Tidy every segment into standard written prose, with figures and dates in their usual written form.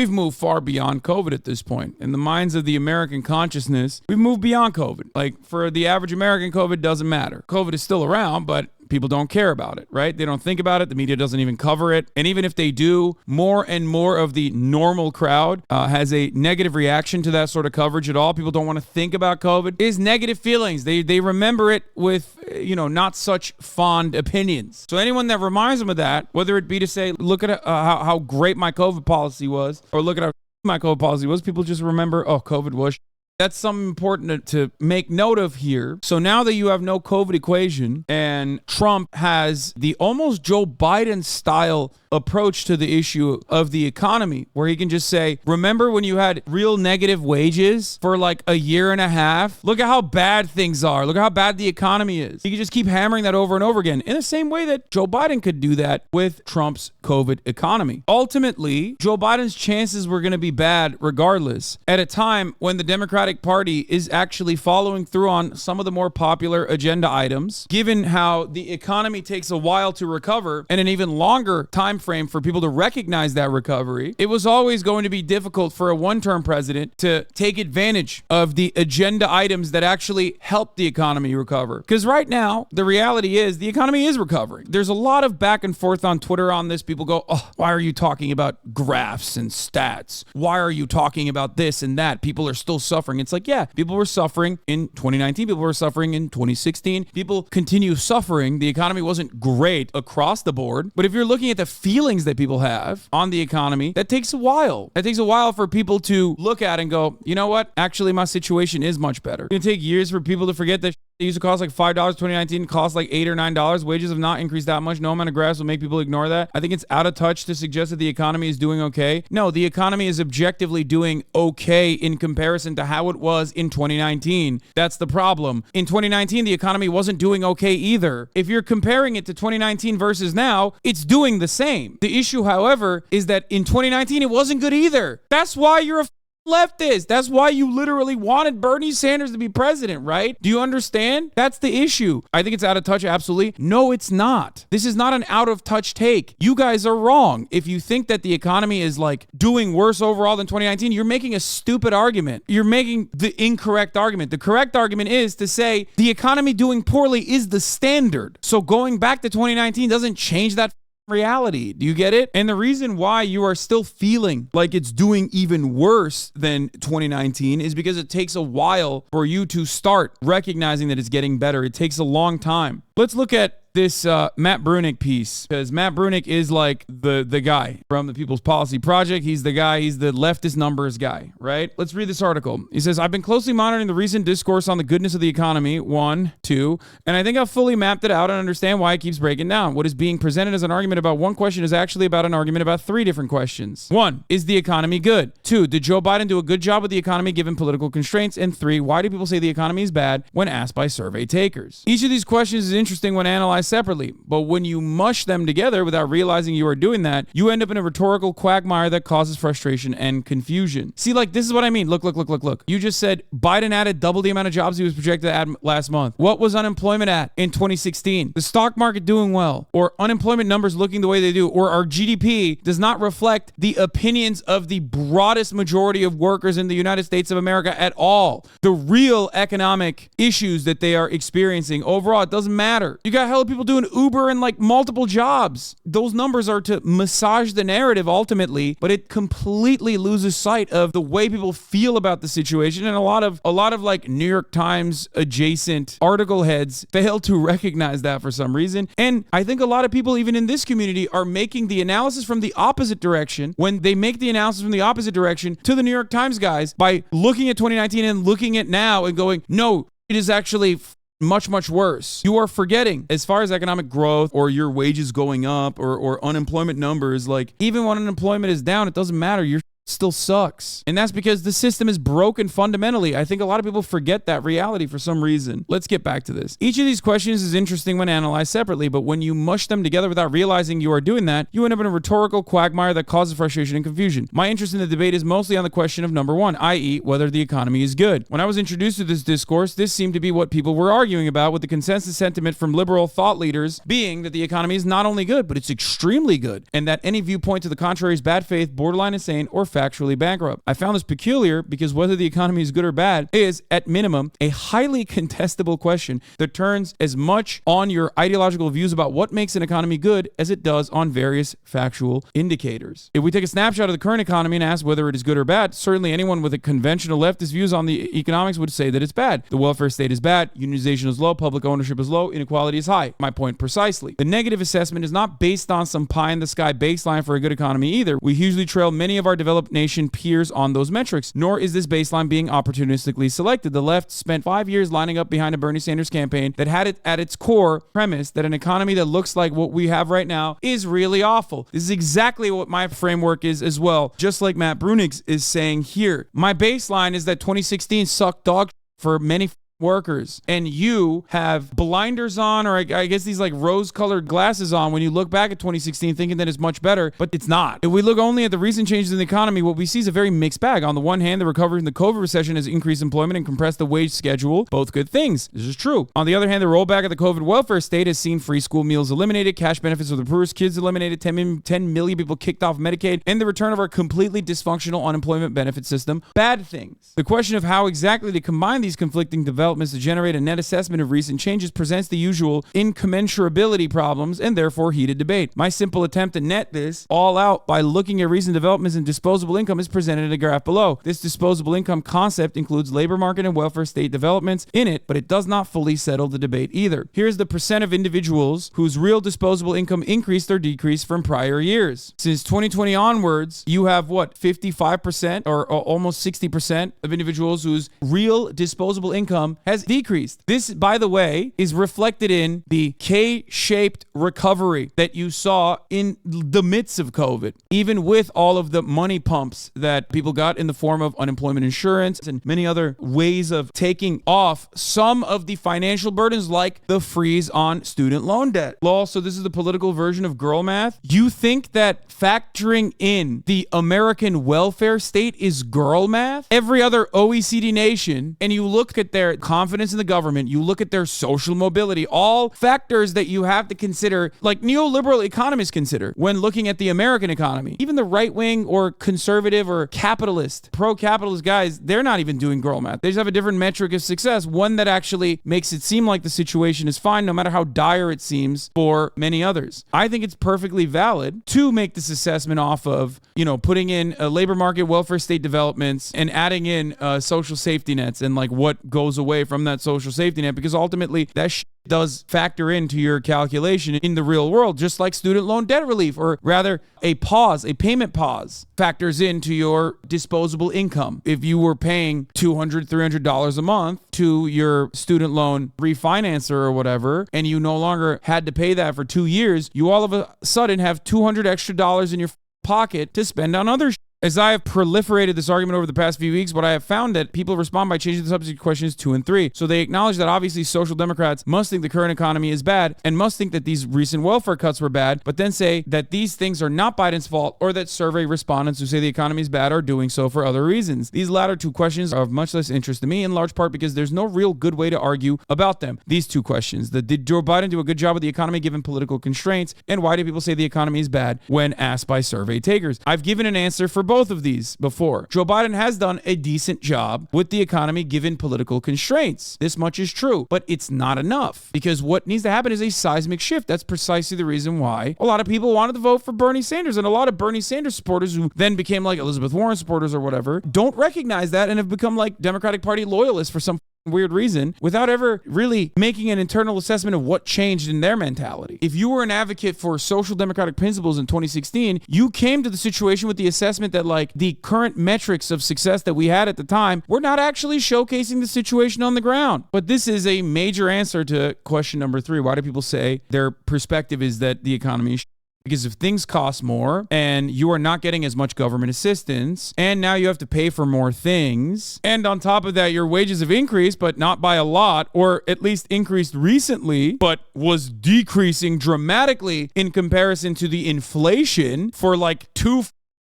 We've moved far beyond COVID at this point. In the minds of the American consciousness, we've moved beyond COVID. Like, for the average American, COVID doesn't matter. COVID is still around, but people don't care about it, right? They don't think about it. The media doesn't even cover it. And even if they do, more and more of the normal crowd has a negative reaction to that sort of coverage at all. People don't want to think about COVID. It is negative feelings. They remember it with, not such fond opinions. So anyone that reminds them of that, whether it be to say, look at how great my COVID policy was, or look at how my COVID policy was, people just remember, oh, COVID was. That's something important to make note of here. So now that you have no COVID equation and Trump has the almost Joe Biden style approach to the issue of the economy, where he can just say, remember when you had real negative wages for like a year and a half? Look at how bad things are. Look at how bad the economy is. He can just keep hammering that over and over again in the same way that Joe Biden could do that with Trump's COVID economy. Ultimately, Joe Biden's chances were going to be bad regardless at a time when the Democratic Party is actually following through on some of the more popular agenda items, given how the economy takes a while to recover and an even longer time frame for people to recognize that recovery. It was always going to be difficult for a one-term president to take advantage of the agenda items that actually help the economy recover. Because right now, the reality is the economy is recovering. There's a lot of back and forth on Twitter on this. People go, oh, why are you talking about graphs and stats? Why are you talking about this and that? People are still suffering. It's like, yeah, people were suffering in 2019. People were suffering in 2016. People continue suffering. The economy wasn't great across the board. But if you're looking at the feelings that people have on the economy, that takes a while. It takes a while for people to look at and go, you know what? Actually, my situation is much better. It's going to take years for people to forget that it used to cost like $5 2019, cost like $8 or $9. Wages have not increased that much. No amount of graphs will make people ignore that. I think it's out of touch to suggest that the economy is doing okay. No, the economy is objectively doing okay in comparison to how it was in 2019. That's the problem. In 2019, the economy wasn't doing okay either. If you're comparing it to 2019 versus now, it's doing the same. The issue, however, is that in 2019, it wasn't good either. That's why you're a leftist. That's why you literally wanted Bernie Sanders to be president, right? Do you understand? That's the issue. I think it's out of touch, absolutely. No, it's not. This is not an out of touch take. You guys are wrong. If you think that the economy is like doing worse overall than 2019, you're making a stupid argument. You're making the incorrect argument. The correct argument is to say the economy doing poorly is the standard. So going back to 2019 doesn't change that reality. Do you get it? And the reason why you are still feeling like it's doing even worse than 2019 is because it takes a while for you to start recognizing that it's getting better. It takes a long time. Let's look at this Matt Brunick piece, because Matt Brunick is like the guy from the People's Policy Project. He's the guy, he's the leftist numbers guy, right? Let's read this article. He says, I've been closely monitoring the recent discourse on the goodness of the economy, 1, 2, and I think I've fully mapped it out and understand why it keeps breaking down. What is being presented as an argument about one question is actually about an argument about 3 different questions. 1, is the economy good? 2, did Joe Biden do a good job with the economy given political constraints? And 3, why do people say the economy is bad when asked by survey takers? Each of these questions is interesting when analyzed separately, but when you mush them together without realizing you are doing that, you end up in a rhetorical quagmire that causes frustration and confusion. See, like, this is what I mean. Look. You just said Biden added double the amount of jobs he was projected to add last month. What was unemployment at in 2016? The stock market doing well, or unemployment numbers looking the way they do, or our GDP does not reflect the opinions of the broadest majority of workers in the United States of America at all. The real economic issues that they are experiencing overall, it doesn't matter. You got hella people doing Uber and like multiple jobs. Those numbers are to massage the narrative ultimately, but it completely loses sight of the way people feel about the situation. And a lot of like New York Times adjacent article heads fail to recognize that for some reason. And I think a lot of people, even in this community, are making the analysis from the opposite direction when they make the analysis from the opposite direction to the New York Times guys by looking at 2019 and looking at now and going, no, it is actually much worse. You are forgetting, as far as economic growth or your wages going up or unemployment numbers, like even when unemployment is down, it doesn't matter. You're still sucks. And that's because the system is broken fundamentally. I think a lot of people forget that reality for some reason. Let's get back to this. Each of these questions is interesting when analyzed separately, but when you mush them together without realizing you are doing that, you end up in a rhetorical quagmire that causes frustration and confusion. My interest in the debate is mostly on the question of number 1, i.e., whether the economy is good. When I was introduced to this discourse, this seemed to be what people were arguing about, with the consensus sentiment from liberal thought leaders being that the economy is not only good, but it's extremely good, and that any viewpoint to the contrary is bad faith, borderline insane, or factually bankrupt. I found this peculiar because whether the economy is good or bad is, at minimum, a highly contestable question that turns as much on your ideological views about what makes an economy good as it does on various factual indicators. If we take a snapshot of the current economy and ask whether it is good or bad, certainly anyone with a conventional leftist views on the economics would say that it's bad. The welfare state is bad, unionization is low, public ownership is low, inequality is high. My point precisely. The negative assessment is not based on some pie-in-the-sky baseline for a good economy either. We hugely trail many of our developed nation peers on those metrics, nor is this baseline being opportunistically selected. The left spent 5 years lining up behind a Bernie Sanders campaign that had it at its core premise that an economy that looks like what we have right now is really awful. This is exactly what my framework is as well, just like Matt Brunig is saying here. My baseline is that 2016 sucked dog for many workers, and you have blinders on, or I guess these like rose-colored glasses on when you look back at 2016 thinking that it's much better, but it's not. If we look only at the recent changes in the economy, what we see is a very mixed bag. On the one hand, the recovery from the COVID recession has increased employment and compressed the wage schedule, both good things. This is true. On the other hand, the rollback of the COVID welfare state has seen free school meals eliminated, cash benefits for the poorest kids eliminated, 10 million people kicked off Medicaid, and the return of our completely dysfunctional unemployment benefit system. Bad things. The question of how exactly to combine these conflicting developments to generate a net assessment of recent changes presents the usual incommensurability problems and therefore heated debate. My simple attempt to net this all out by looking at recent developments in disposable income is presented in a graph below. This disposable income concept includes labor market and welfare state developments in it, but it does not fully settle the debate either. Here's the percent of individuals whose real disposable income increased or decreased from prior years. Since 2020 onwards, you have 55% or almost 60% of individuals whose real disposable income has decreased. This, by the way, is reflected in the K-shaped recovery that you saw in the midst of COVID, even with all of the money pumps that people got in the form of unemployment insurance and many other ways of taking off some of the financial burdens, like the freeze on student loan debt. Lol, so this is the political version of girl math. You think that factoring in the American welfare state is girl math? Every other OECD nation, and you look at their confidence in the government, you look at their social mobility, all factors that you have to consider, like neoliberal economists consider when looking at the American economy. Even the right-wing or conservative or capitalist, pro-capitalist guys, they're not even doing girl math. They just have a different metric of success, one that actually makes it seem like the situation is fine, no matter how dire it seems for many others. I think it's perfectly valid to make this assessment off of, putting in a labor market, welfare state developments, and adding in social safety nets and like what goes away from that social safety net, because ultimately that does factor into your calculation in the real world, just like student loan debt relief, or rather a payment pause factors into your disposable income. If you were paying $200, $300 a month to your student loan refinancer or whatever, and you no longer had to pay that for 2 years, you all of a sudden have $200 extra in your pocket to spend on other As I have proliferated this argument over the past few weeks, what I have found that people respond by changing the subject to questions 2 and 3. So they acknowledge that obviously social democrats must think the current economy is bad and must think that these recent welfare cuts were bad, but then say that these things are not Biden's fault, or that survey respondents who say the economy is bad are doing so for other reasons. These latter two questions are of much less interest to me, in large part because there's no real good way to argue about them. These two questions: did Joe Biden do a good job with the economy given political constraints, and why do people say the economy is bad when asked by survey takers? I've given an answer for both of these before. Joe Biden has done a decent job with the economy given political constraints. This much is true, but it's not enough, because what needs to happen is a seismic shift. That's precisely the reason why a lot of people wanted to vote for Bernie Sanders, and a lot of Bernie Sanders supporters who then became like Elizabeth Warren supporters or whatever don't recognize that and have become like Democratic Party loyalists for some weird reason without ever really making an internal assessment of what changed in their mentality. If you were an advocate for social democratic principles in 2016, you came to the situation with the assessment that like the current metrics of success that we had at the time were not actually showcasing the situation on the ground. But this is a major answer to question number 3. Why do people say their perspective is that the economy is? Because if things cost more and you are not getting as much government assistance, and now you have to pay for more things, and on top of that, your wages have increased, but not by a lot, or at least increased recently, but was decreasing dramatically in comparison to the inflation for like 2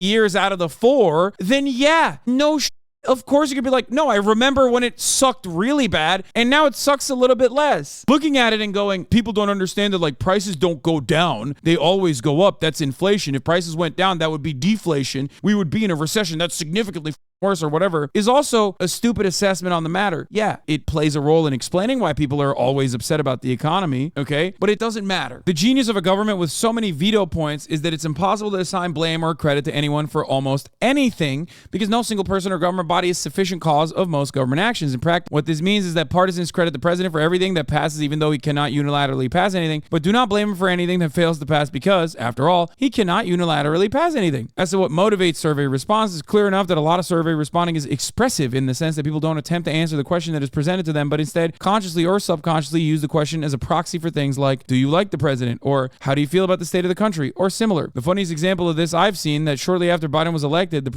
years out of the 4, then yeah, no Of course you could be like, no, I remember when it sucked really bad and now it sucks a little bit less. Looking at it and going, people don't understand that like prices don't go down. They always go up. That's inflation. If prices went down, that would be deflation. We would be in a recession. That's significantly worse or whatever, is also a stupid assessment on the matter. Yeah, it plays a role in explaining why people are always upset about the economy, okay? But it doesn't matter. The genius of a government with so many veto points is that it's impossible to assign blame or credit to anyone for almost anything because no single person or government body is sufficient cause of most government actions. In practice, what this means is that partisans credit the president for everything that passes even though he cannot unilaterally pass anything, but do not blame him for anything that fails to pass because, after all, he cannot unilaterally pass anything. As to what motivates survey response, it's clear enough that a lot of survey responding is expressive in the sense that people don't attempt to answer the question that is presented to them, but instead consciously or subconsciously use the question as a proxy for things like, do you like the president? Or how do you feel about the state of the country? Or similar. The funniest example of this I've seen that shortly after Biden was elected, the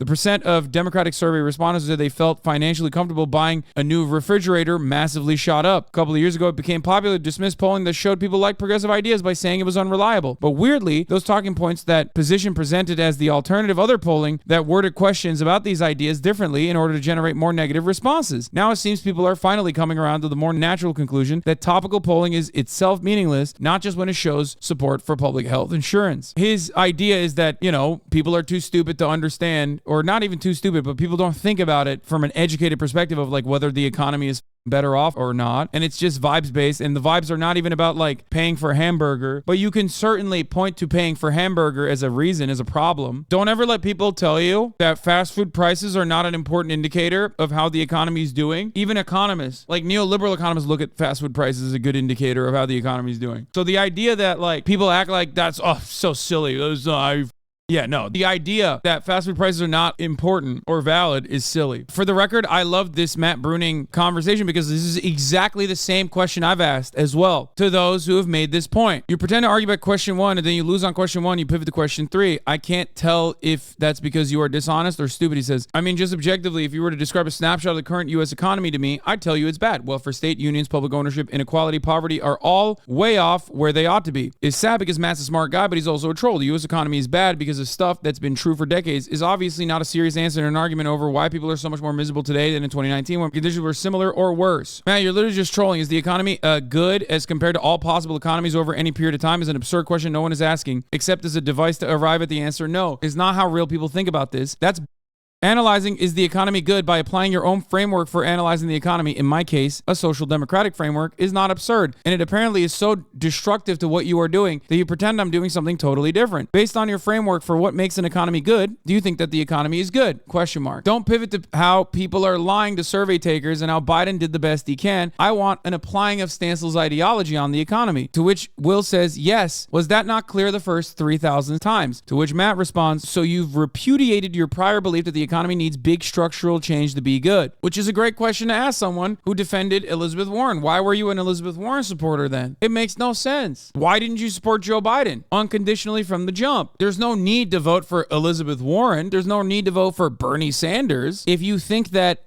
percent of Democratic survey respondents that they felt financially comfortable buying a new refrigerator massively shot up. A couple of years ago, it became popular to dismiss polling that showed people like progressive ideas by saying it was unreliable. But weirdly, those talking points that position presented as the alternative other polling that worded questions about these ideas differently in order to generate more negative responses. Now it seems people are finally coming around to the more natural conclusion that topical polling is itself meaningless, not just when it shows support for public health insurance. His idea is that, people are too stupid to understand, or not even too stupid, but people don't think about it from an educated perspective of like whether the economy is better off or not, and it's just vibes based, and the vibes are not even about like paying for a hamburger, but you can certainly point to paying for hamburger as a reason, as a problem. Don't ever let people tell you that fast food prices are not an important indicator of how the economy is doing. Even economists, like neoliberal economists, look at fast food prices as a good indicator of how the economy is doing. So the idea that like people act like that's so silly, the idea that fast food prices are not important or valid is silly. For the record, I love this Matt Bruning conversation because this is exactly the same question I've asked as well to those who have made this point. You pretend to argue about question 1 and then you lose on question 1, you pivot to question 3. I can't tell if that's because you are dishonest or stupid, he says. I mean, just objectively, if you were to describe a snapshot of the current U.S. economy to me, I'd tell you it's bad. Welfare state, unions, public ownership, inequality, poverty are all way off where they ought to be. It's sad because Matt's a smart guy, but he's also a troll. The U.S. economy is bad because of stuff that's been true for decades is obviously not a serious answer in an argument over why people are so much more miserable today than in 2019 when conditions were similar or worse. Matt, you're literally just trolling. Is the economy good as compared to all possible economies over any period of time? Is an absurd question no one is asking, except as a device to arrive at the answer. No, it's not how real people think about this. That's analyzing is the economy good by applying your own framework for analyzing the economy. In my case, a social democratic framework is not absurd. And it apparently is so destructive to what you are doing that you pretend I'm doing something totally different. Based on your framework for what makes an economy good, do you think that the economy is good? Question mark. Don't pivot to how people are lying to survey takers and how Biden did the best he can. I want an applying of Stansel's ideology on the economy. To which Will says, yes. Was that not clear the first 3,000 times? To which Matt responds, so you've repudiated your prior belief that the economy needs big structural change to be good, which is a great question to ask someone who defended Elizabeth Warren. Why were you an Elizabeth Warren supporter then? It makes no sense. Why didn't you support Joe Biden unconditionally from the jump? There's no need to vote for Elizabeth Warren. There's no need to vote for Bernie Sanders if you think that,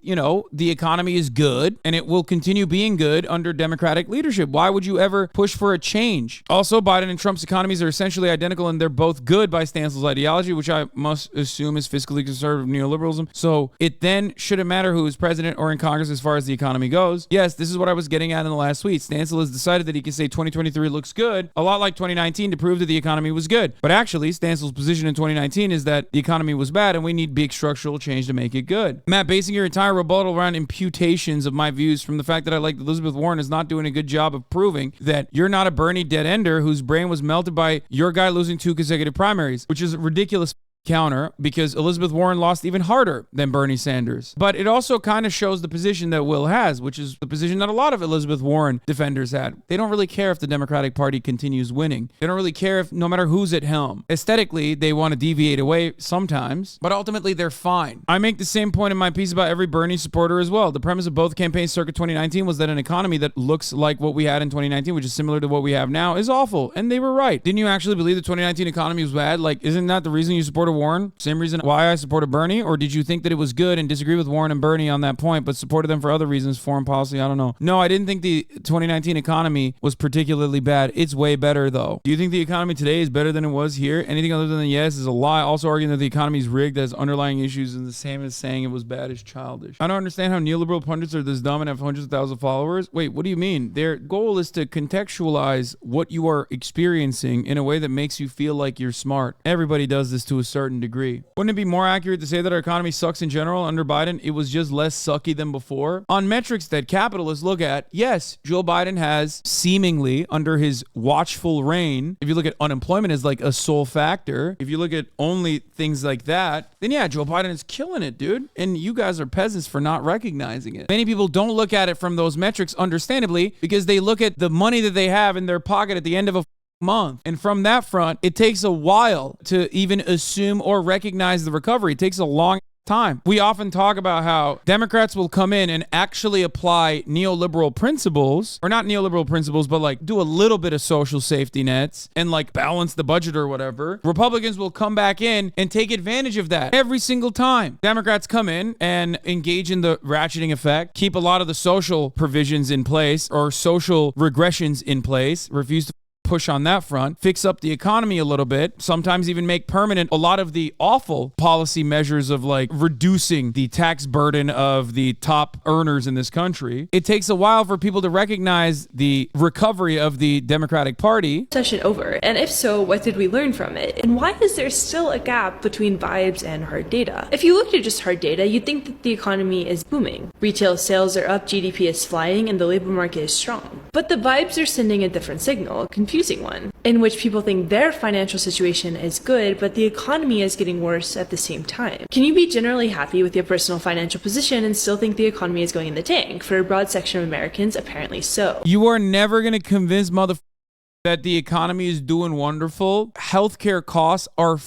the economy is good and it will continue being good under Democratic leadership. Why would you ever push for a change? Also, Biden and Trump's economies are essentially identical and they're both good by Stansel's ideology, which I must assume is fiscally conservative neoliberalism. So it then shouldn't matter who is president or in Congress as far as the economy goes. Yes, this is what I was getting at in the last tweet. Stansel has decided that he can say 2023 looks good, a lot like 2019, to prove that the economy was good. But actually, Stansel's position in 2019 is that the economy was bad and we need big structural change to make it good. Matt, basing your entire rebuttal around imputations of my views from the fact that I like Elizabeth Warren is not doing a good job of proving that you're not a Bernie dead-ender whose brain was melted by your guy losing 2 consecutive primaries, which is ridiculous counter because Elizabeth Warren lost even harder than Bernie Sanders. But it also kind of shows the position that Will has, which is the position that a lot of Elizabeth Warren defenders had. They don't really care if the Democratic Party continues winning. They don't really care if no matter who's at helm. Aesthetically, they want to deviate away sometimes, but ultimately they're fine. I make the same point in my piece about every Bernie supporter as well. The premise of both campaigns circa 2019 was that an economy that looks like what we had in 2019, which is similar to what we have now, is awful. And they were right. Didn't you actually believe the 2019 economy was bad? Like, isn't that the reason you supported Warren? Same reason why I supported Bernie? Or did you think that it was good and disagree with Warren and Bernie on that point, but supported them for other reasons, foreign policy? I don't know. No, I didn't think the 2019 economy was particularly bad. It's way better, though. Do you think the economy today is better than it was here? Anything other than yes is a lie. Also arguing that the economy is rigged, that has underlying issues, and the same as saying it was bad is childish. I don't understand how neoliberal pundits are this dumb and have hundreds of thousands of followers. Wait, what do you mean? Their goal is to contextualize what you are experiencing in a way that makes you feel like you're smart. Everybody does this to a certain degree. Wouldn't it be more accurate to say that our economy sucks in general under Biden? It was just less sucky than before. On metrics that capitalists look at, yes, Joe Biden has seemingly, under his watchful reign, if you look at unemployment as like a sole factor, if you look at only things like that, then yeah, Joe Biden is killing it, dude. And you guys are peasants for not recognizing it. Many people don't look at it from those metrics, understandably, because they look at the money that they have in their pocket at the end of a month. And from that front, it takes a while to even assume or recognize the recovery. It takes a long time. We often talk about how Democrats will come in and actually apply neoliberal principles, or not neoliberal principles, but like do a little bit of social safety nets and like balance the budget or whatever. Republicans will come back in and take advantage of that every single time. Democrats come in and engage in the ratcheting effect, keep a lot of the social provisions in place or social regressions in place, refuse to push on that front, fix up the economy a little bit, sometimes even make permanent a lot of the awful policy measures of like reducing the tax burden of the top earners in this country. It takes a while for people to recognize the recovery of the Democratic Party. Session over, and if so, what did we learn from it? And why is there still a gap between vibes and hard data? If you looked at just hard data, you'd think that the economy is booming. Retail sales are up, GDP is flying, and the labor market is strong. But the vibes are sending a different signal, confusing one, in which people think their financial situation is good, but the economy is getting worse at the same time. Can you be generally happy with your personal financial position and still think the economy is going in the tank? For a broad section of Americans, apparently so. You are never going to convince that the economy is doing wonderful. Healthcare costs are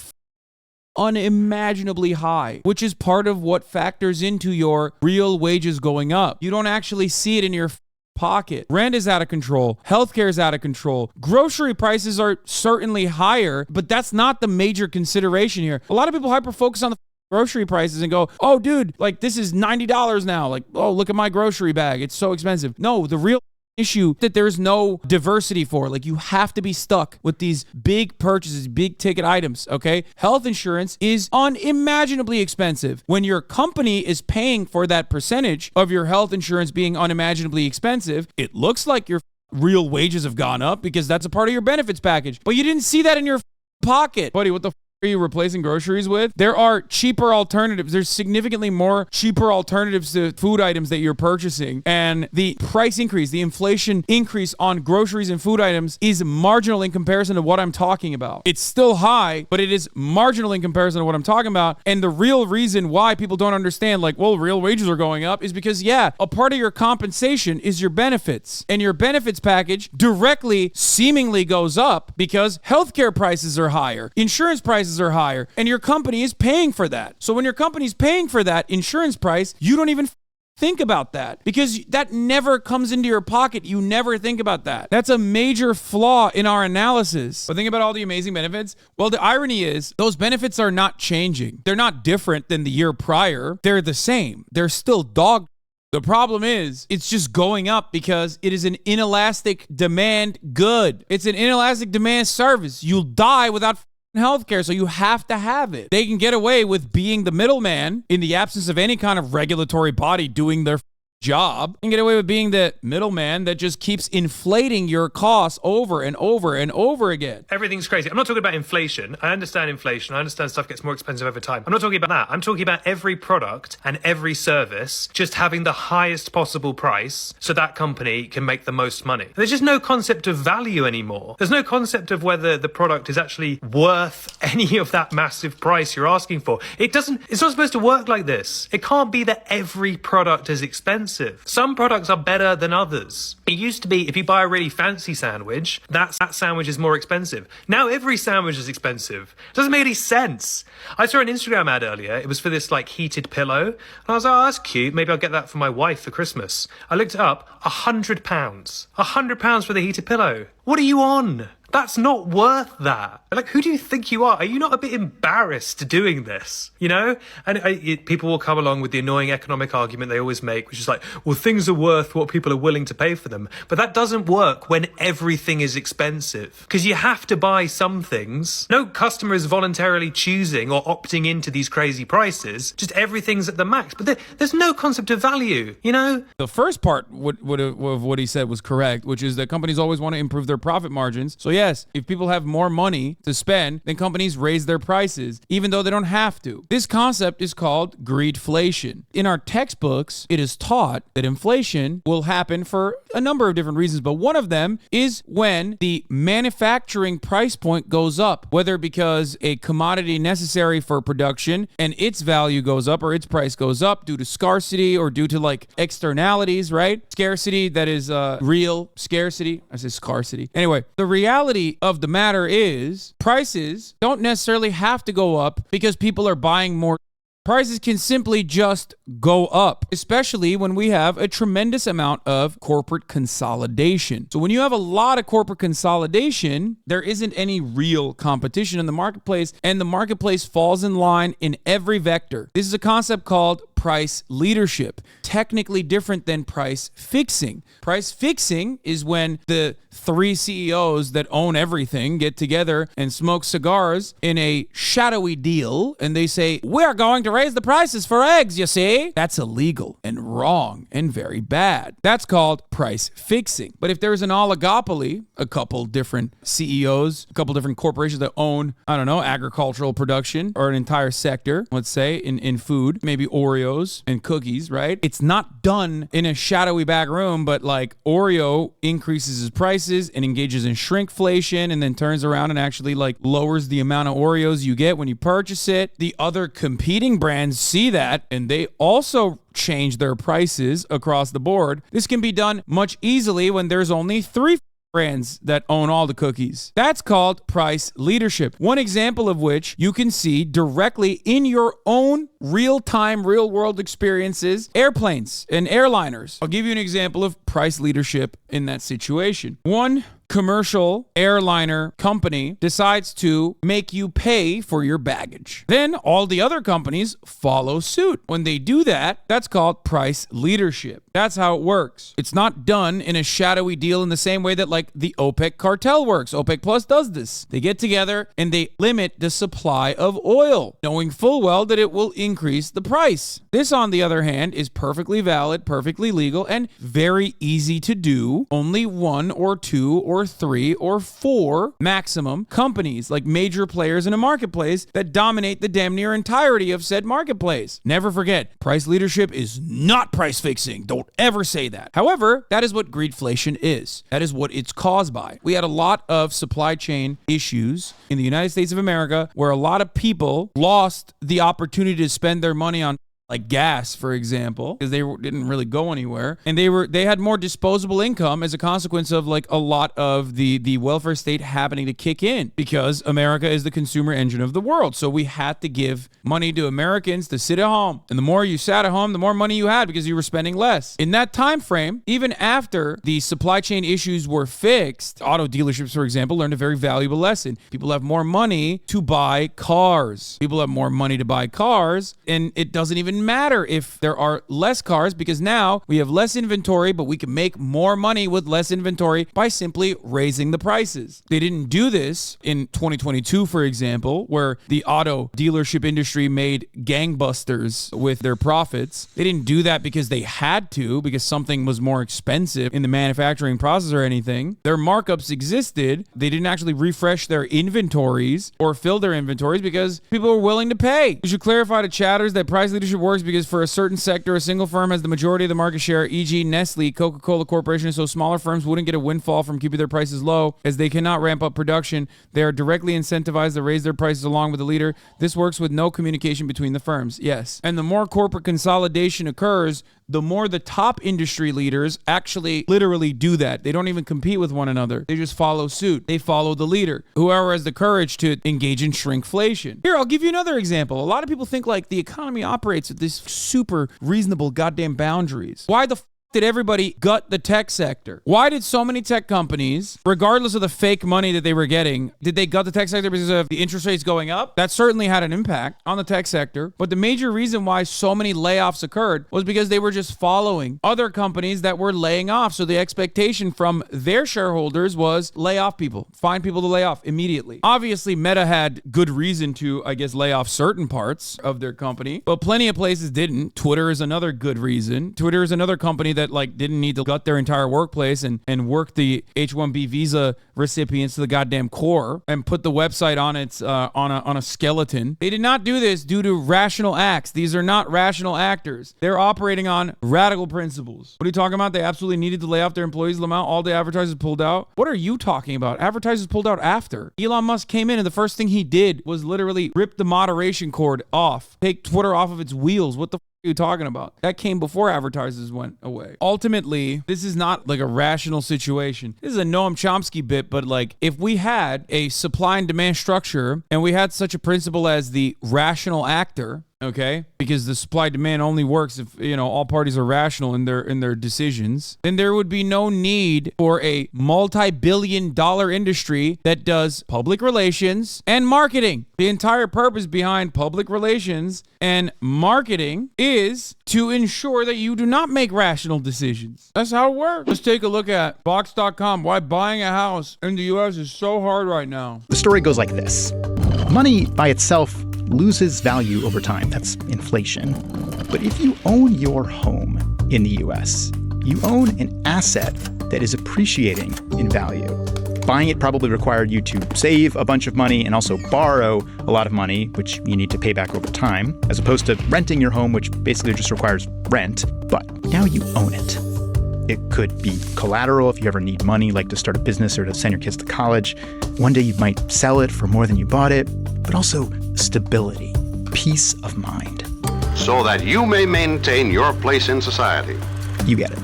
unimaginably high, which is part of what factors into your real wages going up. You don't actually see it in your pocket. Rent is out of control. Healthcare is out of control. Grocery prices are certainly higher, but that's not the major consideration here. A lot of people hyper-focus on the grocery prices and go, oh, dude, like this is $90 now. Like, oh, look at my grocery bag. It's so expensive. No, the real issue that there's no diversity for. Like, you have to be stuck with these big purchases, big ticket items, okay? Health insurance is unimaginably expensive. When your company is paying for that percentage of your health insurance being unimaginably expensive, it looks like your real wages have gone up because that's a part of your benefits package. But you didn't see that in your pocket. Buddy, what the are you replacing groceries with? There are cheaper alternatives. There's significantly more cheaper alternatives to food items that you're purchasing. And the price increase, the inflation increase on groceries and food items is marginal in comparison to what I'm talking about. It's still high, but it is marginal in comparison to what I'm talking about. And the real reason why people don't understand, like, well, real wages are going up is because, yeah, a part of your compensation is your benefits. And your benefits package directly, seemingly goes up because healthcare prices are higher, insurance prices are higher, and your company is paying for that. So when your company's paying for that insurance price, you don't even think about that because that never comes into your pocket. You never think about that. That's a major flaw in our analysis. But think about all the amazing benefits. Well, the irony is those benefits are not changing. They're not different than the year prior. They're the same. They're still dog. The problem is it's just going up because it is an inelastic demand good. It's an inelastic demand service. You'll die without healthcare, so you have to have it. They can get away with being the middleman in the absence of any kind of regulatory body doing their job, and get away with being the middleman that just keeps inflating your costs over and over and over again. Everything's crazy. I'm not talking about inflation. I understand inflation. I understand stuff gets more expensive over time. I'm not talking about that. I'm talking about every product and every service just having the highest possible price so that company can make the most money. There's just no concept of value anymore. There's no concept of whether the product is actually worth any of that massive price you're asking for. It's not supposed to work like this. It can't be that every product is expensive. Some products are better than others. It used to be if you buy a really fancy sandwich, that sandwich is more expensive. Now every sandwich is expensive. It doesn't make any sense. I saw an Instagram ad earlier. It was for this like heated pillow. And I was like, oh, that's cute. Maybe I'll get that for my wife for Christmas. I looked it up. £100. £100 for the heated pillow. What are you on? That's not worth that. Like, who do you think you are? Are you not a bit embarrassed doing this? You know? And people will come along with the annoying economic argument they always make, which is like, well, things are worth what people are willing to pay for them. But that doesn't work when everything is expensive, because you have to buy some things. No customer is voluntarily choosing or opting into these crazy prices. Just everything's at the max. But there's no concept of value, you know? The first part of what he said was correct, which is that companies always want to improve their profit margins. So yes, if people have more money to spend, then companies raise their prices, even though they don't have to. This concept is called greedflation. In our textbooks, it is taught that inflation will happen for a number of different reasons, but one of them is when the manufacturing price point goes up, whether because a commodity necessary for production and its value goes up or its price goes up due to scarcity or due to like externalities, right? Scarcity, that is real scarcity. I say scarcity. Anyway, the reality of the matter is prices don't necessarily have to go up because people are buying more. Prices can simply just go up, especially when we have a tremendous amount of corporate consolidation. So when you have a lot of corporate consolidation, there isn't any real competition in the marketplace, and the marketplace falls in line in every vector. This is a concept called price leadership, technically different than price fixing. Price fixing is when the three CEOs that own everything get together and smoke cigars in a shadowy deal, and they say, we're going to raise the prices for eggs, you see? That's illegal and wrong and very bad. That's called price fixing. But if there's an oligopoly, a couple different CEOs, a couple different corporations that own, I don't know, agricultural production or an entire sector, let's say in food, maybe Oreos and cookies, right? It's not done in a shadowy back room, but like Oreo increases his prices and engages in shrinkflation and then turns around and actually like lowers the amount of Oreos you get when you purchase it. The other competing brands see that and they also change their prices across the board. This can be done much easily when there's only three brands that own all the cookies. That's called price leadership. One example of which you can see directly in your own real-time, real-world experiences, airplanes and airliners. I'll give you an example of price leadership in that situation. One commercial airliner company decides to make you pay for your baggage. Then all the other companies follow suit. When they do that, that's called price leadership. That's how it works. It's not done in a shadowy deal in the same way that like the OPEC cartel works. OPEC Plus does this. They get together and they limit the supply of oil, knowing full well that it will increase the price. This, on the other hand, is perfectly valid, perfectly legal, and very easy to do. Only one or two or three or four maximum companies, like major players in a marketplace, that dominate the damn near entirety of said marketplace. Never forget, price leadership is not price fixing. Don't ever say that. However, that is what greedflation is. That is what it's caused by. We had a lot of supply chain issues in the United States of America where a lot of people lost the opportunity to spend their money on like gas, for example, because they didn't really go anywhere, and they had more disposable income as a consequence of like a lot of the welfare state happening to kick in, because America is the consumer engine of the world. So we had to give money to Americans to sit at home, and the more you sat at home, the more money you had because you were spending less. In that time frame, even after the supply chain issues were fixed, auto dealerships, for example, learned a very valuable lesson. People have more money to buy cars. People have more money to buy cars, and it doesn't even matter if there are less cars, because now we have less inventory, but we can make more money with less inventory by simply raising the prices. They didn't do this in 2022, for example, where the auto dealership industry made gangbusters with their profits. They didn't do that because they had to, because something was more expensive in the manufacturing process or anything. Their markups existed. They didn't actually refresh their inventories or fill their inventories because people were willing to pay. You should clarify to chatters that price leadership works because for a certain sector, a single firm has the majority of the market share, e.g. Nestle, Coca-Cola Corporation, so smaller firms wouldn't get a windfall from keeping their prices low as they cannot ramp up production. They are directly incentivized to raise their prices along with the leader. This works with no communication between the firms. Yes. And the more corporate consolidation occurs, the more the top industry leaders actually literally do that. They don't even compete with one another. They just follow suit. They follow the leader, whoever has the courage to engage in shrinkflation. Here, I'll give you another example. A lot of people think like the economy operates with this super reasonable goddamn boundaries. Why the did everybody gut the tech sector? Why did so many tech companies, regardless of the fake money that they were getting, did they gut the tech sector because of the interest rates going up? That certainly had an impact on the tech sector. But the major reason why so many layoffs occurred was because they were just following other companies that were laying off. So the expectation from their shareholders was lay off people, find people to lay off immediately. Obviously, Meta had good reason to, I guess, lay off certain parts of their company, but plenty of places didn't. Twitter is another good reason. Twitter is another company that didn't need to gut their entire workplace and work the H-1B visa recipients to the goddamn core and put the website on its on a skeleton. They did not do this due to rational acts. These are not rational actors. They're operating on radical principles. What are you talking about? They absolutely needed to lay off their employees. Lamont, all the advertisers pulled out. What are you talking about? Advertisers pulled out after. Elon Musk came in and the first thing he did was literally rip the moderation cord off, take Twitter off of its wheels. What the are you talking about? That came before advertisers went away. Ultimately, this is not a rational situation. This is a Noam Chomsky bit, but if we had a supply and demand structure and we had such a principle as the rational actor, okay, because the supply demand only works if all parties are rational in their decisions, then there would be no need for a multi-billion-dollar industry that does public relations and marketing. The entire purpose behind public relations and marketing is to ensure that you do not make rational decisions. That's how it works. Let's take a look at Box.com. Why buying a house in the U.S. is so hard right now. The story goes like this. Money by itself loses value over time. That's inflation. But if you own your home in the US, you own an asset that is appreciating in value. Buying it probably required you to save a bunch of money and also borrow a lot of money, which you need to pay back over time, as opposed to renting your home, which basically just requires rent. But now you own it. It could be collateral if you ever need money, like to start a business or to send your kids to college. One day you might sell it for more than you bought it, but also stability, peace of mind. So that you may maintain your place in society. You get it.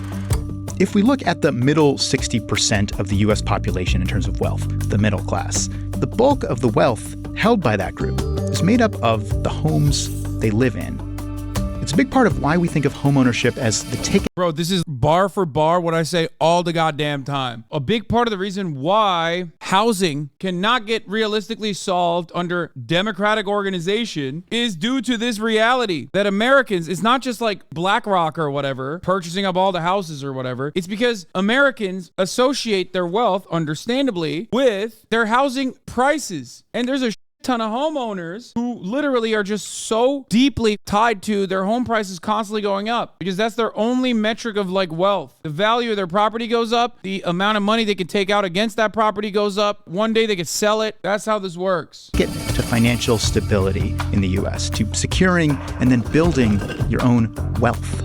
If we look at the middle 60% of the US population in terms of wealth, the middle class, the bulk of the wealth held by that group is made up of the homes they live in. It's a big part of why we think of homeownership as the ticket. Bro, this is bar for bar what I say all the goddamn time. A big part of the reason why housing cannot get realistically solved under democratic organization is due to this reality that Americans, it's not just BlackRock or whatever, purchasing up all the houses or whatever. It's because Americans associate their wealth, understandably, with their housing prices. And there's a ton of homeowners who literally are just so deeply tied to their home prices constantly going up because that's their only metric of wealth. The value of their property goes up. The amount of money they can take out against that property goes up. One day they could sell it. That's how this works. Get to financial stability in the US, to securing and then building your own wealth.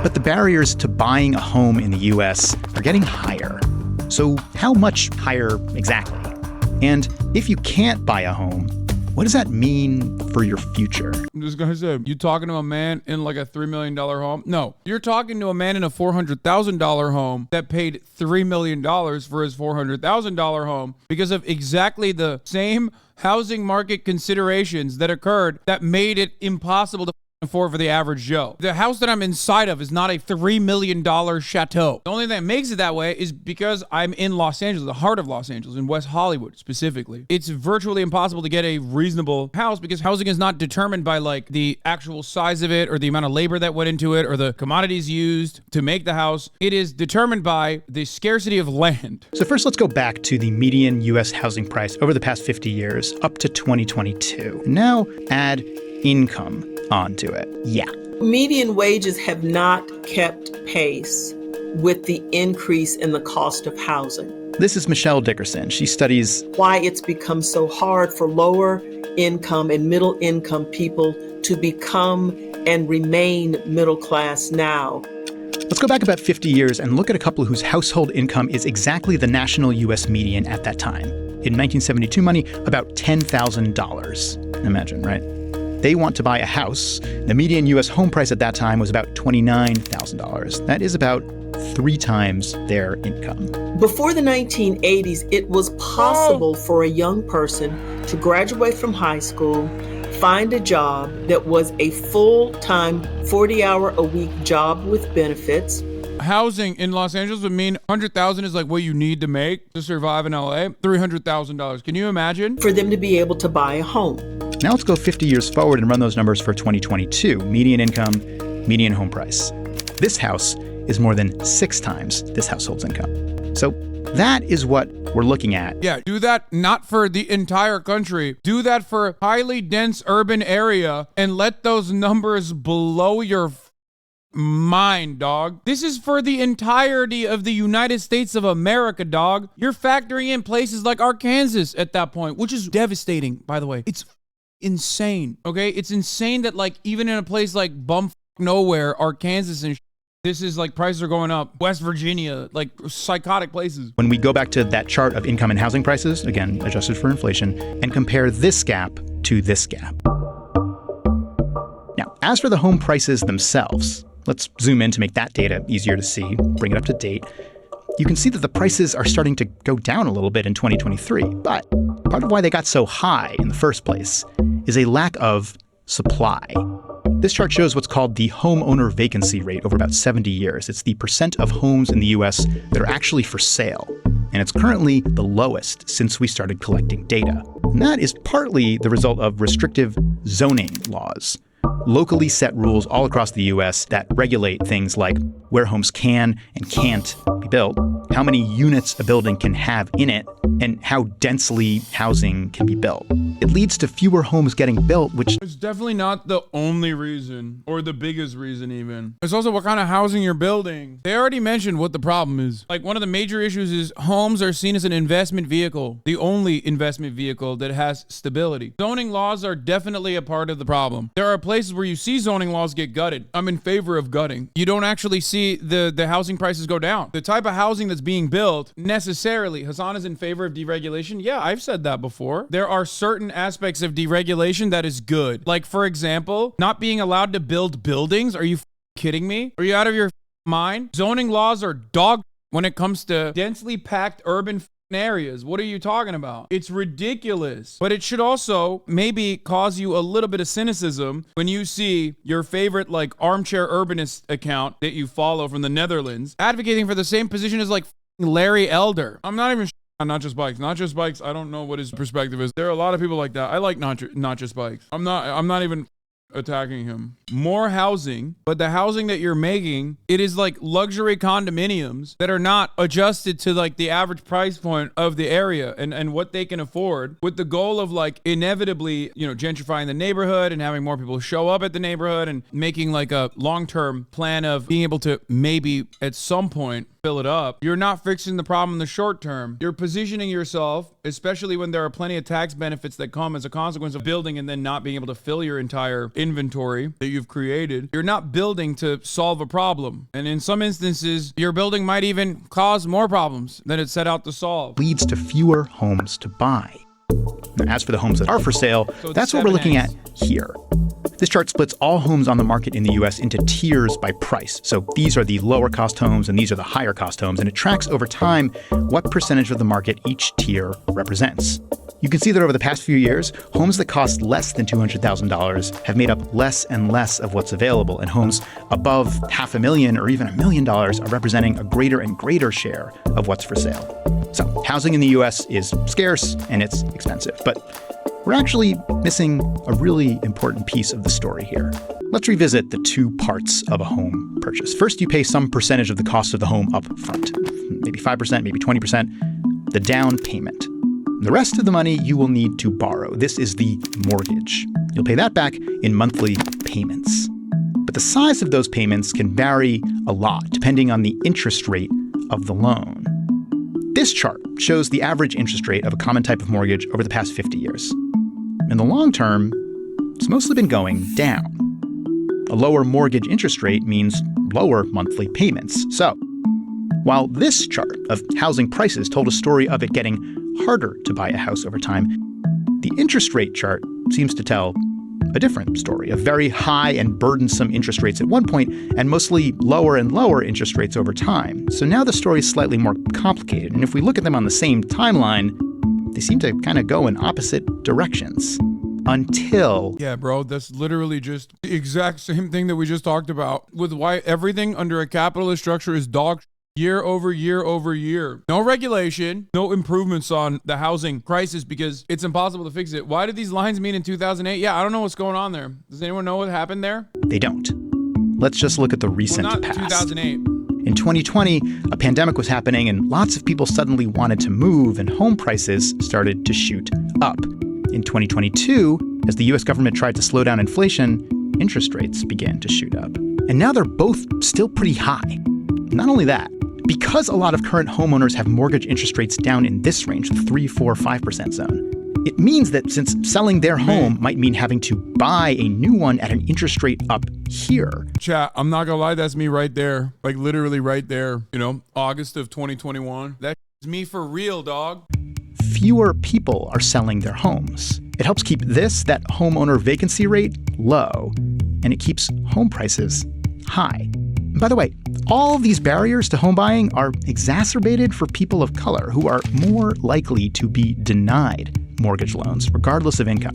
But the barriers to buying a home in the US are getting higher. So how much higher exactly? And if you can't buy a home, what does that mean for your future? This guy said, you talking to a man in a $3 million home? No, you're talking to a man in a $400,000 home that paid $3 million for his $400,000 home because of exactly the same housing market considerations that occurred that made it impossible to for the average Joe. The house that I'm inside of is not a $3 million chateau. The only thing that makes it that way is because I'm in Los Angeles, the heart of Los Angeles, in West Hollywood specifically. It's virtually impossible to get a reasonable house because housing is not determined by the actual size of it or the amount of labor that went into it or the commodities used to make the house. It is determined by the scarcity of land. So first, let's go back to the median U.S. housing price over the past 50 years, up to 2022. Now add income onto it. Yeah. Median wages have not kept pace with the increase in the cost of housing. This is Michelle Dickerson. She studies why it's become so hard for lower income and middle income people to become and remain middle class now. Let's go back about 50 years and look at a couple whose household income is exactly the national U.S. median at that time. In 1972 money, about $10,000. Imagine, right? They want to buy a house. The median U.S. home price at that time was about $29,000. That is about 3 times their income. Before the 1980s, it was possible for a young person to graduate from high school, find a job that was a full-time, 40-hour-a-week job with benefits. housing in Los Angeles would mean 100,000 is like what you need to make to survive in LA. $300,000. Can you imagine? For them to be able to buy a home. Now let's go 50 years forward and run those numbers for 2022. Median income, median home price. This house is more than 6 times this household's income. So that is what we're looking at. Yeah, do that not for the entire country. Do that for highly dense urban area and let those numbers blow your mind, dog. This is for the entirety of the United States of America, dog. You're factoring in places like Arkansas at that point, which is devastating, by the way. It's insane, okay? It's insane that, like, even in a place like bumfuck nowhere, Arkansas and this is like prices are going up. West Virginia, like psychotic places. When we go back to that chart of income and housing prices, again, adjusted for inflation, and compare this gap to this gap. Now, as for the home prices themselves, let's zoom in to make that data easier to see, bring it up to date. You can see that the prices are starting to go down a little bit in 2023. But part of why they got so high in the first place is a lack of supply. This chart shows what's called the homeowner vacancy rate over about 70 years. It's the percent of homes in the US that are actually for sale. And it's currently the lowest since we started collecting data. And that is partly the result of restrictive zoning laws. Locally set rules all across the US that regulate things like where homes can and can't be built, how many units a building can have in it, and how densely housing can be built. It leads to fewer homes getting built, which It's definitely not the only reason, or the biggest reason even. It's also what kind of housing you're building. They already mentioned what the problem is. Like, one of the major issues is homes are seen as an investment vehicle, the only investment vehicle that has stability. Zoning laws are definitely a part of the problem. There are places where you see zoning laws get gutted. I'm in favor of gutting. You don't actually see the housing prices go down. The type of housing that's being built necessarily, Hasan is in favor of deregulation. Yeah, I've said that before. There are certain aspects of deregulation that is good. Like, for example, not being allowed to build buildings. Are you kidding me? Are you out of your mind? Zoning laws are dog when it comes to densely packed urban areas. What are you talking about? It's ridiculous. But it should also maybe cause you a little bit of cynicism when you see your favorite, like, armchair urbanist account that you follow from the Netherlands advocating for the same position as, like, Larry Elder. I'm not even on Not Just Bikes. Not Just Bikes, I don't know what his perspective is. There are a lot of people like that. I like Not Just Bikes. I'm not even attacking him. More housing, but the housing that you're making, it is like luxury condominiums that are not adjusted to, like, the average price point of the area and what they can afford, with the goal of, like, inevitably, you know, gentrifying the neighborhood and having more people show up at the neighborhood and making, like, a long-term plan of being able to maybe at some point fill it up. You're not fixing the problem in the short term. You're positioning yourself, especially when there are plenty of tax benefits that come as a consequence of building and then not being able to fill your entire inventory that you've created. You're not building to solve a problem. And in some instances, your building might even cause more problems than it set out to solve. leads to fewer homes to buy. Now, as for the homes that are for sale, that's what we're looking at here. This chart splits all homes on the market in the US into tiers by price. So these are the lower cost homes and these are the higher cost homes, and it tracks over time what percentage of the market each tier represents. You can see that over the past few years, homes that cost less than $200,000 have made up less and less of what's available, and homes above $500,000 or even $1 million are representing a greater and greater share of what's for sale. So housing in the US is scarce and it's expensive, but we're actually missing a really important piece of the story here. Let's revisit the two parts of a home purchase. First, you pay some percentage of the cost of the home up front, maybe 5%, maybe 20%, the down payment. The rest of the money you will need to borrow. This is the mortgage. You'll pay that back in monthly payments. But the size of those payments can vary a lot depending on the interest rate of the loan. This chart shows the average interest rate of a common type of mortgage over the past 50 years. In the long term, it's mostly been going down. A lower mortgage interest rate means lower monthly payments. So, while this chart of housing prices told a story of it getting harder to buy a house over time, the interest rate chart seems to tell a different story of very high and burdensome interest rates at one point and mostly lower and lower interest rates over time. So now the story is slightly more complicated. And if we look at them on the same timeline, they seem to kind of go in opposite directions. until... Yeah, bro, that's literally just the exact same thing that we just talked about with why everything under a capitalist structure is dog year over year over year. No regulation, no improvements on the housing crisis because it's impossible to fix it. Why did these lines meet in 2008? Yeah, I don't know what's going on there. Does anyone know what happened there? They don't. Let's just look at the recent not past. 2008. In 2020, a pandemic was happening and lots of people suddenly wanted to move and home prices started to shoot up. In 2022, as the US government tried to slow down inflation, interest rates began to shoot up. And now they're both still pretty high. Not only that, because a lot of current homeowners have mortgage interest rates down in this range, the 3, 4, 5% zone, it means that since selling their home might mean having to buy a new one at an interest rate up here. Chat, I'm not gonna lie, that's me right there. Like literally right there. You know, August of 2021. That's me for real, dog. Fewer people are selling their homes. It helps keep that homeowner vacancy rate low, and it keeps home prices high. And by the way, all of these barriers to home buying are exacerbated for people of color who are more likely to be denied mortgage loans, regardless of income.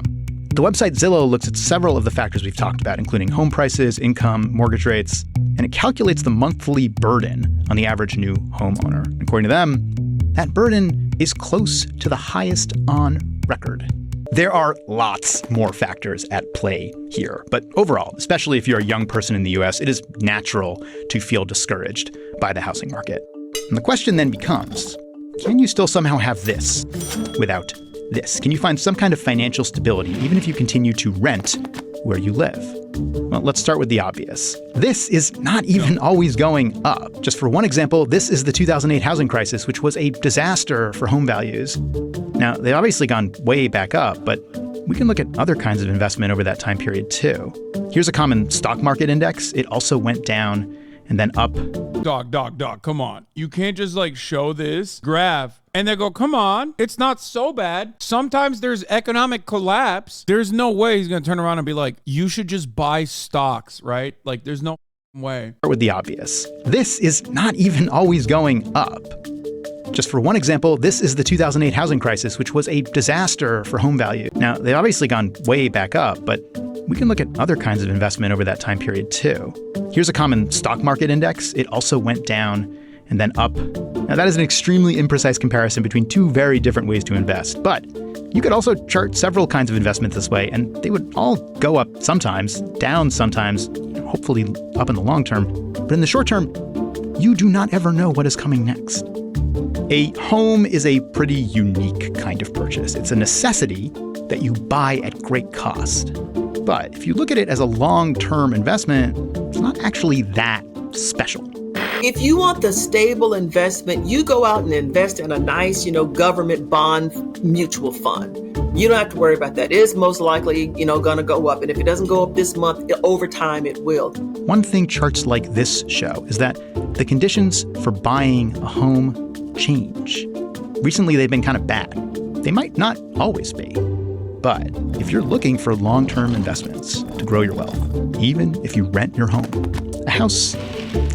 The website Zillow looks at several of the factors we've talked about, including home prices, income, mortgage rates, and it calculates the monthly burden on the average new homeowner. According to them, that burden is close to the highest on record. There are lots more factors at play here, but overall, especially if you're a young person in the US, it is natural to feel discouraged by the housing market. And the question then becomes, can you still somehow have this without this? Can you find some kind of financial stability even if you continue to rent where you live? Well, let's start with the obvious. This is not even always going up. Just for one example, this is the 2008 housing crisis, which was a disaster for home values. Now, they've obviously gone way back up, but we can look at other kinds of investment over that time period too. Here's a common stock market index. It also went down and then up. Dog, come on. You can't just like show this graph and they go, come on, it's not so bad. Sometimes there's economic collapse. There's no way he's going to turn around and be like, you should just buy stocks, right? Like there's no way. Start with the obvious. This is not even always going up. Just for one example, this is the 2008 housing crisis, which was a disaster for home value. Now, they've obviously gone way back up, but we can look at other kinds of investment over that time period too. Here's a common stock market index. It also went down and then up. Now, that is an extremely imprecise comparison between two very different ways to invest, but you could also chart several kinds of investment this way, and they would all go up sometimes, down sometimes, hopefully up in the long term. But in the short term, you do not ever know what is coming next. A home is a pretty unique kind of purchase. It's a necessity that you buy at great cost. But if you look at it as a long-term investment, it's not actually that special. If you want the stable investment, you go out and invest in a nice, government bond mutual fund. You don't have to worry about that. It is most likely, going to go up. And if it doesn't go up this month, over time it will. One thing charts like this show is that the conditions for buying a home change. Recently, they've been kind of bad. They might not always be. But if you're looking for long-term investments to grow your wealth, even if you rent your home, a house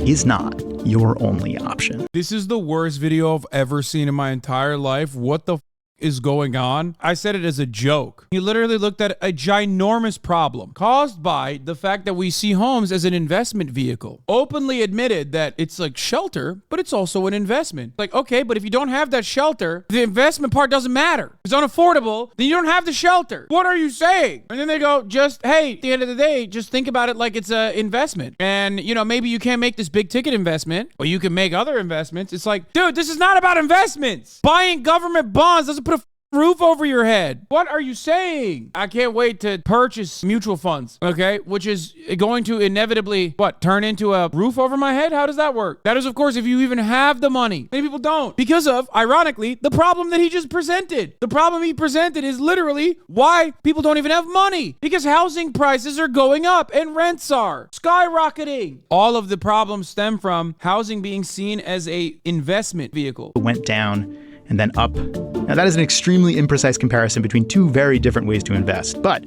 is not your only option. This is the worst video I've ever seen in my entire life. What the is going on? I said it as a joke. He literally looked at a ginormous problem caused by the fact that we see homes as an investment vehicle. Openly admitted that it's like shelter, but it's also an investment. Like, okay, but if you don't have that shelter, the investment part doesn't matter. It's unaffordable, then you don't have the shelter. What are you saying? And then they go, hey, at the end of the day, just think about it like it's an investment. And, maybe you can't make this big ticket investment, or you can make other investments. It's like, dude, this is not about investments. Buying government bonds doesn't put a roof over your head. What are you saying? I can't wait to purchase mutual funds, okay? Which is going to inevitably, turn into a roof over my head? How does that work? That is, of course, if you even have the money. Many people don't. Because of, ironically, the problem that he just presented. The problem he presented is literally why people don't even have money. Because housing prices are going up and rents are skyrocketing. All of the problems stem from housing being seen as a investment vehicle. It went down and then up. Now, that is an extremely imprecise comparison between two very different ways to invest. But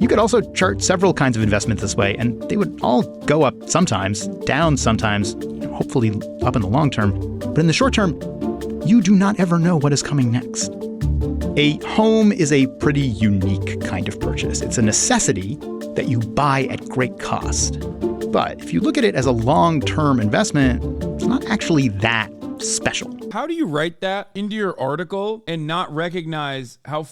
you could also chart several kinds of investment this way, and they would all go up sometimes, down sometimes, hopefully up in the long term. But in the short term, you do not ever know what is coming next. A home is a pretty unique kind of purchase. It's a necessity that you buy at great cost. But if you look at it as a long-term investment, it's not actually that special. How do you write that into your article and not recognize how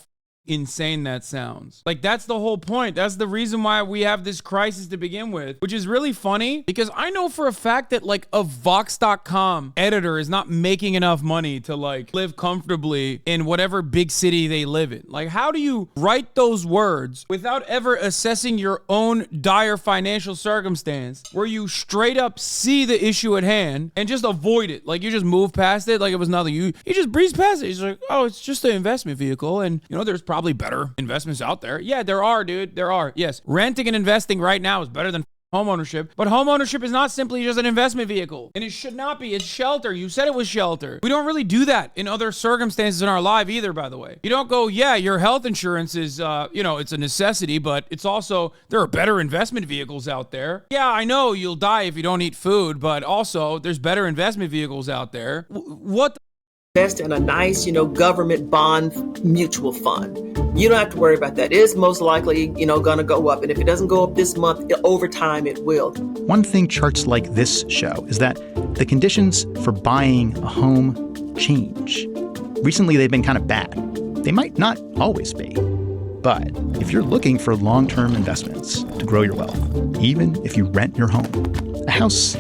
insane that sounds? Like, that's the whole point. That's the reason why we have this crisis to begin with, which is really funny because I know for a fact that like a Vox.com editor is not making enough money to like live comfortably in whatever big city they live in. Like, how do you write those words without ever assessing your own dire financial circumstance where you straight up see the issue at hand and just avoid it? Like, you just move past it like it was nothing. You just breeze past it. It's like, oh, it's just an investment vehicle, and you know there's probably better investments out there. Yeah, there are, dude. There are. Yes. Renting and investing right now is better than home ownership, but home ownership is not simply just an investment vehicle, and it should not be. It's shelter. You said it was shelter. We don't really do that in other circumstances in our life either, by the way. You don't go, yeah, your health insurance is, it's a necessity, but it's also, there are better investment vehicles out there. Yeah, I know you'll die if you don't eat food, but also there's better investment vehicles out there. What the invest in a nice, government bond mutual fund. You don't have to worry about that. It is most likely, going to go up. And if it doesn't go up this month, over time it will. One thing charts like this show is that the conditions for buying a home change. Recently, they've been kind of bad. They might not always be. But if you're looking for long-term investments to grow your wealth, even if you rent your home, a house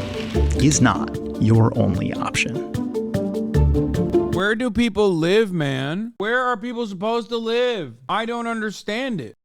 is not your only option. Where do people live, man? Where are people supposed to live? I don't understand it.